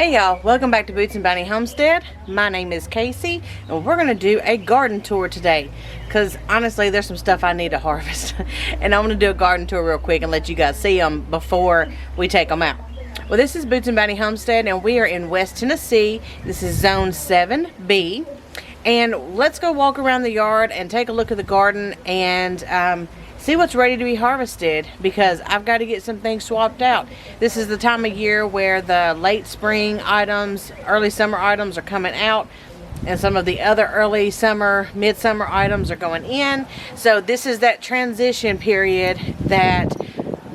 Hey y'all, welcome back to Boots and Bounty Homestead. My name is Casey and we're going to do a garden tour today because honestly there's some stuff I need to harvest and I'm going to do a garden tour real quick and let you guys see them before we take them out. Well, this is Boots and Bounty Homestead and we are in West Tennessee. This is Zone 7B and let's go walk around the yard and take a look at the garden and see what's ready to be harvested because I've got to get some things swapped out. This is the time of year where the late spring items, early summer items are coming out and some of the other early summer, midsummer items are going in. So this is that transition period that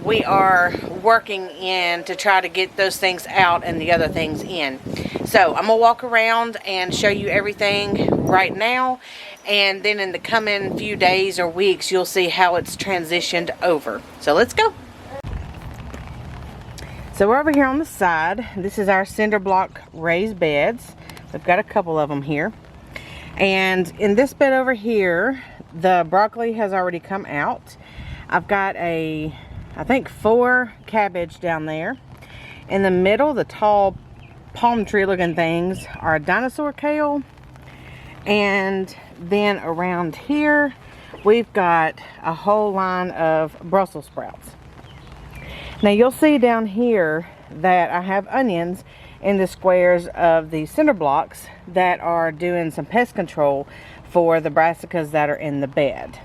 we are working in to try to get those things out and the other things in. So I'm gonna walk around and show you everything right now, and then in the coming few days or weeks you'll see how it's transitioned over. So let's go. So we're over here on the side. This is our cinder block raised beds. We've got a couple of them here, and in this bed over here the broccoli has already come out. I've got I think 4 cabbage down there. In the middle, the tall palm tree looking things are dinosaur kale. And then around here, we've got a whole line of Brussels sprouts. Now you'll see down here that I have onions in the squares of the cinder blocks that are doing some pest control for the brassicas that are in the bed.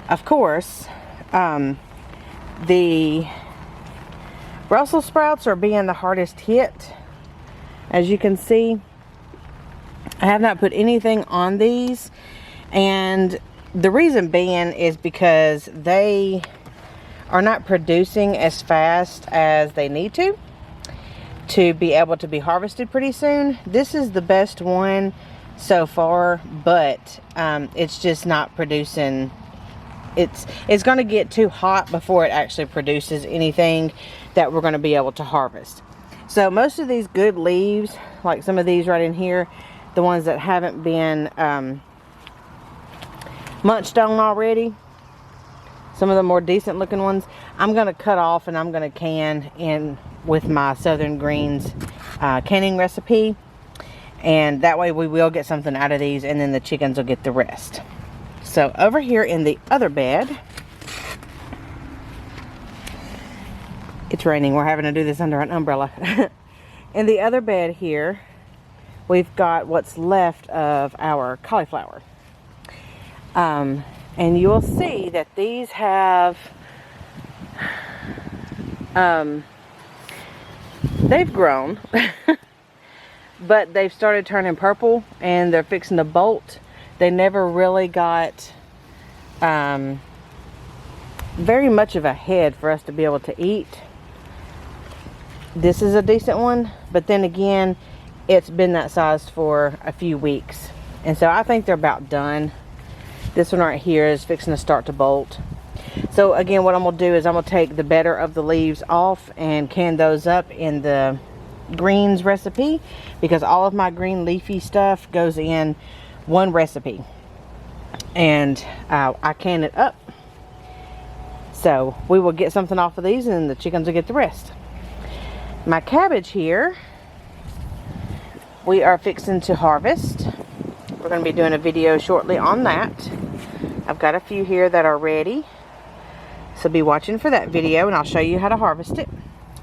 Of course, the Brussels sprouts are being the hardest hit. As you can see, I have not put anything on these, and the reason being is because they are not producing as fast as they need to be able to be harvested pretty soon. This is the best one so far, but it's just not producing. It's going to get too hot before it actually produces anything that we're going to be able to harvest. So most of these good leaves, like some of these right in here, the ones that haven't been munched on already, some of the more decent looking ones, I'm going to cut off and I'm going to can in with my Southern Greens canning recipe, and that way we will get something out of these and then the chickens will get the rest. So over here in the other bed, it's raining, we're having to do this under an umbrella. In the other bed here, we've got what's left of our cauliflower. And you'll see that these have, they've grown, but they've started turning purple and they're fixing to bolt. They never really got very much of a head for us to be able to eat. This is a decent one, but then again, it's been that size for a few weeks. And so I think they're about done. This one right here is fixing to start to bolt. So again, what I'm going to do is I'm going to take the better of the leaves off and can those up in the greens recipe, because all of my green leafy stuff goes in one recipe, and I can it up. So we will get something off of these and the chickens will get the rest. My cabbage here, we are fixing to harvest. We're going to be doing a video shortly on that. I've got a few here that are ready, so be watching for that video and I'll show you how to harvest it.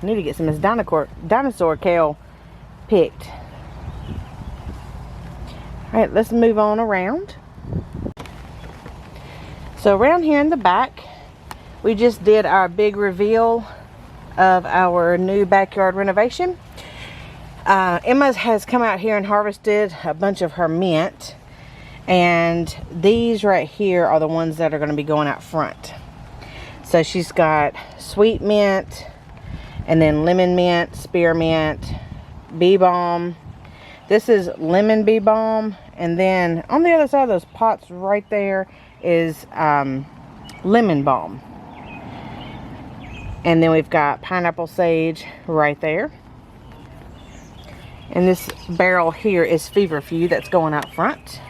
I need to get some of this dinosaur kale picked. Alright, let's move on around. So around here in the back, we just did our big reveal of our new backyard renovation. Emma has come out here and harvested a bunch of her mint, and these right here are the ones that are going to be going out front. So she's got sweet mint, and then lemon mint, spearmint, bee balm. This is lemon bee balm, and then on the other side of those pots right there is lemon balm. And then we've got pineapple sage right there. And this barrel here is feverfew that's going out front.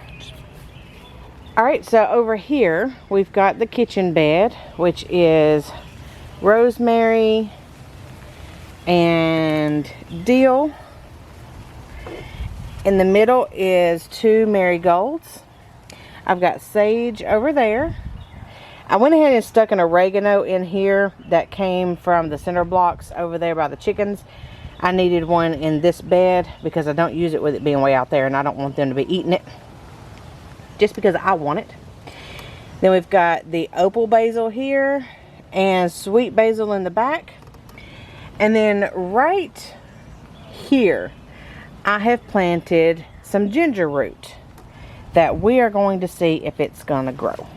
Alright, so over here we've got the kitchen bed, which is rosemary and dill In the middle is 2 marigolds. I've got sage over there. I went ahead and stuck an oregano in here that came from the cinder blocks over there by the chickens. I needed one in this bed because I don't use it with it being way out there, and I don't want them to be eating it just because I want it. Then we've got the opal basil here and sweet basil in the back. And then right here, I have planted some ginger root that we are going to see if it's going to grow.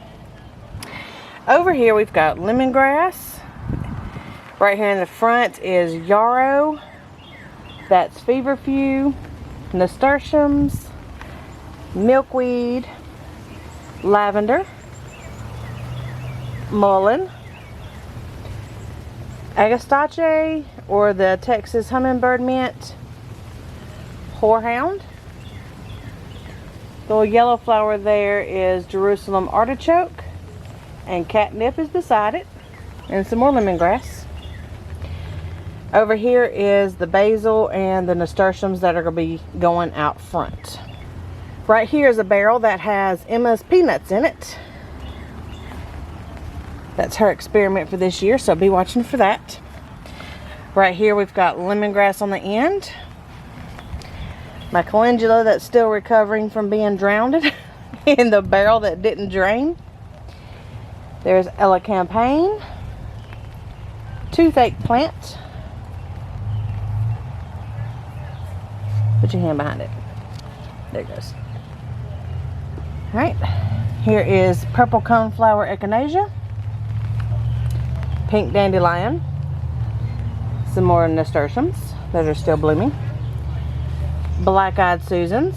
Over here, we've got lemongrass. Right here in the front is yarrow. That's feverfew, nasturtiums, milkweed, lavender, mullein, agastache, or the Texas hummingbird mint, horehound. The little yellow flower there is Jerusalem artichoke, and catnip is beside it, and some more lemongrass. Over here is the basil and the nasturtiums that are going to be going out front. Right here is a barrel that has Emma's peanuts in it. That's her experiment for this year, so be watching for that. Right here we've got lemongrass on the end. My calendula that's still recovering from being drowned in the barrel that didn't drain. There's elecampane, toothache plant. Put your hand behind it. There it goes. Alright, here is purple coneflower echinacea, pink dandelion, some more nasturtiums that are still blooming, black-eyed Susans.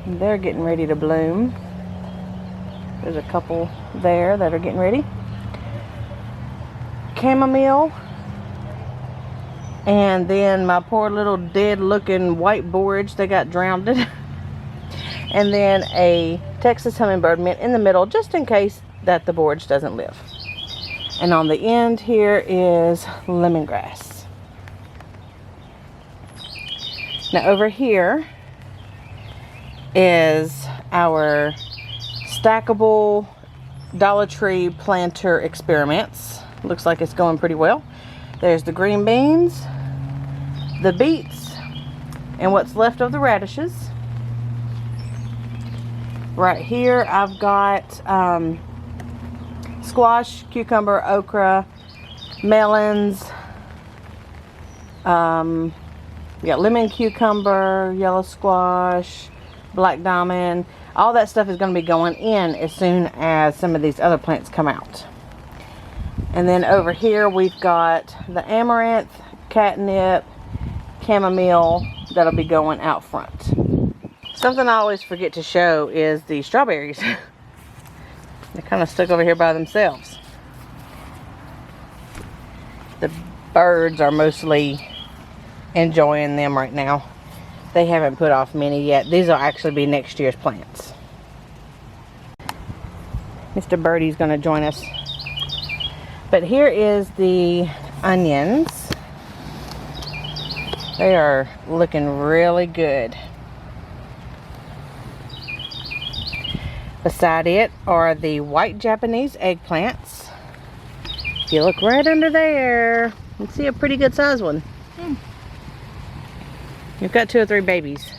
They're getting ready to bloom. There's a couple there that are getting ready. Chamomile. And then my poor little dead looking white borage that got drowned. And then a Texas hummingbird mint in the middle, just in case that the borage doesn't live. And on the end here is lemongrass. Now over here is our stackable Dollar Tree planter experiments. Looks like it's going pretty well. There's the green beans, the beets, and what's left of the radishes. Right here I've got squash, cucumber, okra, melons, lemon cucumber, yellow squash, black diamond. All that stuff is going to be going in as soon as some of these other plants come out. And then over here we've got the amaranth, catnip, chamomile that'll be going out front. Something I always forget to show is the strawberries. They're kind of stuck over here by themselves. The birds are mostly enjoying them right now. They haven't put off many yet. These will actually be next year's plants. Mr. Birdie's going to join us. But here is the onions. They are looking really good. Beside it are the white Japanese eggplants. If you look right under there, you can see a pretty good sized one. You've got 2 or 3 babies.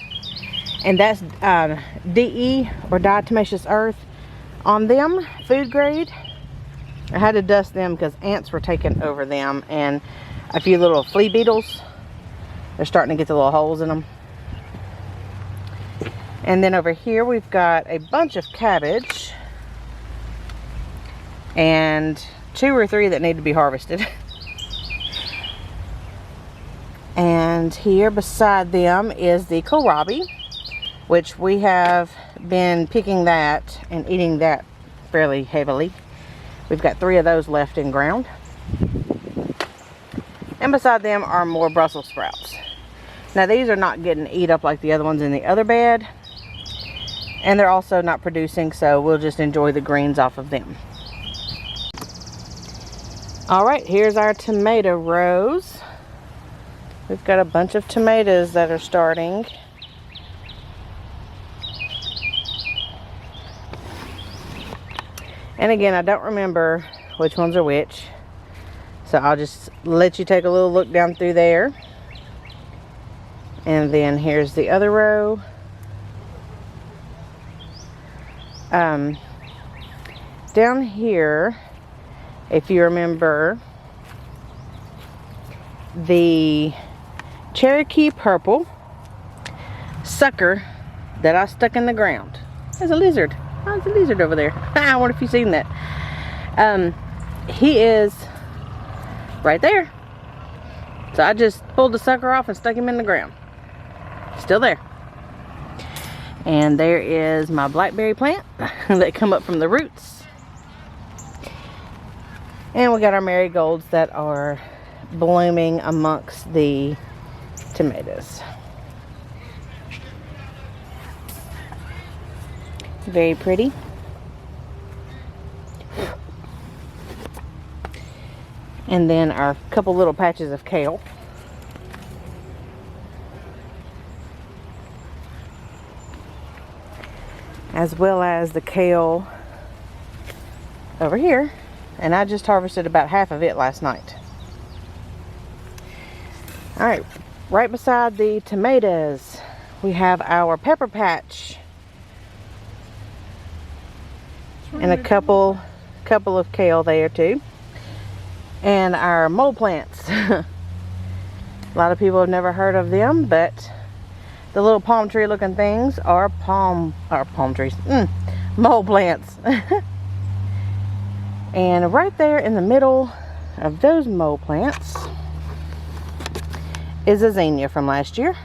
And that's DE, or diatomaceous earth, on them, food grade. I had to dust them because ants were taking over them, and a few little flea beetles. They're starting to get the little holes in them. And then over here we've got a bunch of cabbage and 2 or 3 that need to be harvested. And here beside them is the kohlrabi, which we have been picking that and eating that fairly heavily. We've got 3 of those left in ground. And beside them are more Brussels sprouts. Now these are not getting eat up like the other ones in the other bed. And they're also not producing, so we'll just enjoy the greens off of them. Alright, here's our tomato rows. We've got a bunch of tomatoes that are starting. And again, I don't remember which ones are which. So I'll just let you take a little look down through there. And then here's the other row. Down here, if you remember, the Cherokee purple sucker that I stuck in the ground. There's a lizard. Oh, there's a lizard over there. I wonder if you've seen that. He is right there. So I just pulled the sucker off and stuck him in the ground. Still there. And there is my blackberry plant that come up from the roots. And we got our marigolds that are blooming amongst the tomatoes. Very pretty. And then our couple little patches of kale. As well as the kale over here. And I just harvested about half of it last night. Alright, right beside the tomatoes, we have our pepper patch. And a couple of kale there too. And our mole plants. A lot of people have never heard of them, but the little palm tree looking things are mole plants. And right there in the middle of those mole plants is a zinnia from last year.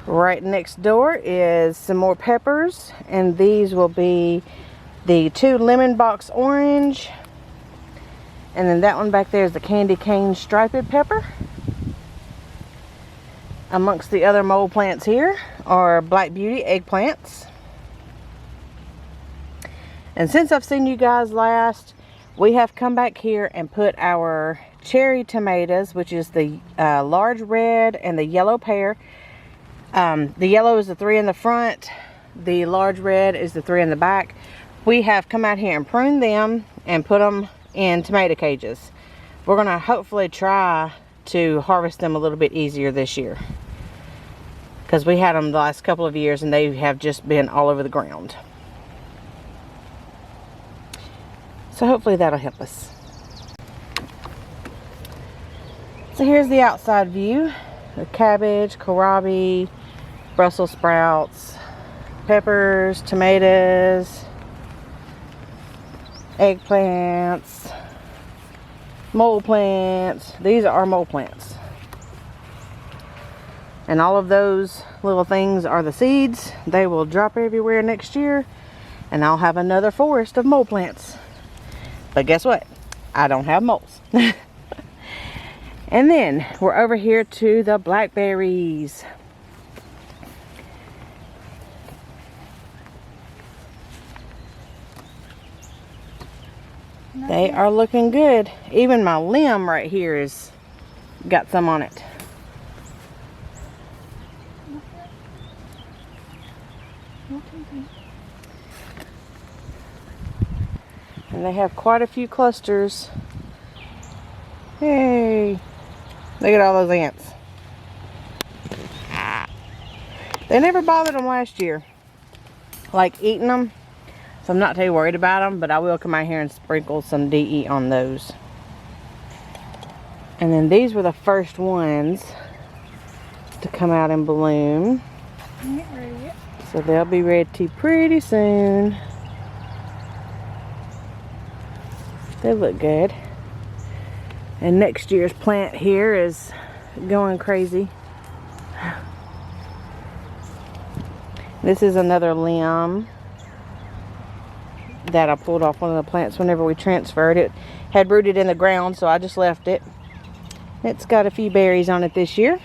Right next door is some more peppers, and these will be the 2 lemon box orange, and then that one back there is the candy cane striped pepper. Amongst the other mole plants here are Black Beauty eggplants. And since I've seen you guys last, we have come back here and put our cherry tomatoes, which is the large red and the yellow pear. The yellow is the 3 in the front. The large red is the 3 in the back. We have come out here and pruned them and put them in tomato cages. We're going to hopefully try to harvest them a little bit easier this year. Because we had them the last couple of years and they have just been all over the ground. So hopefully that'll help us. So here's the outside view. The cabbage, kohlrabi, Brussels sprouts, peppers, tomatoes, eggplants, mole plants. These are mole plants. And all of those little things are the seeds. They will drop everywhere next year and I'll have another forest of mole plants. But guess what? I don't have moles. And then we're over here to the blackberries. They are looking good. Even my limb right here is got some on it. And they have quite a few clusters. Hey, look at all those ants. They never bothered them last year, like eating them. So I'm not too worried about them, but I will come out here and sprinkle some DE on those. And then these were the first ones to come out and bloom. Not ready yet. So they'll be ready pretty soon. They look good. And next year's plant here is going crazy. This is another limb that I pulled off one of the plants whenever we transferred it. Had rooted in the ground, so I just left it. It's got a few berries on it this year.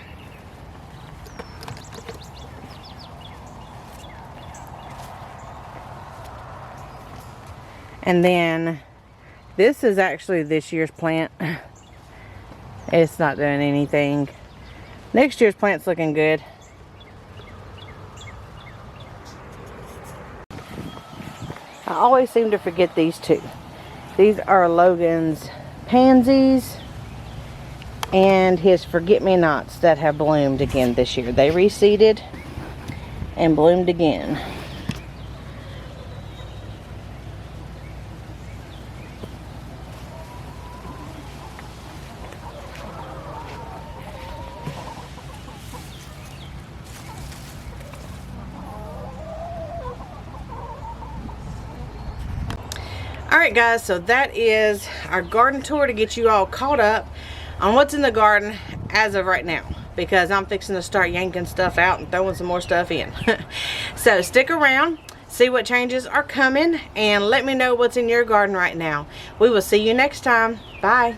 And then this is actually this year's plant. It's not doing anything. Next year's plant's looking good. I always seem to forget these two. These are Logan's pansies and his forget-me-nots that have bloomed again this year. They reseeded and bloomed again. Alright guys, so that is our garden tour to get you all caught up on what's in the garden as of right now, because I'm fixing to start yanking stuff out and throwing some more stuff in. So stick around, see what changes are coming, and let me know what's in your garden right now. We will see you next time. Bye.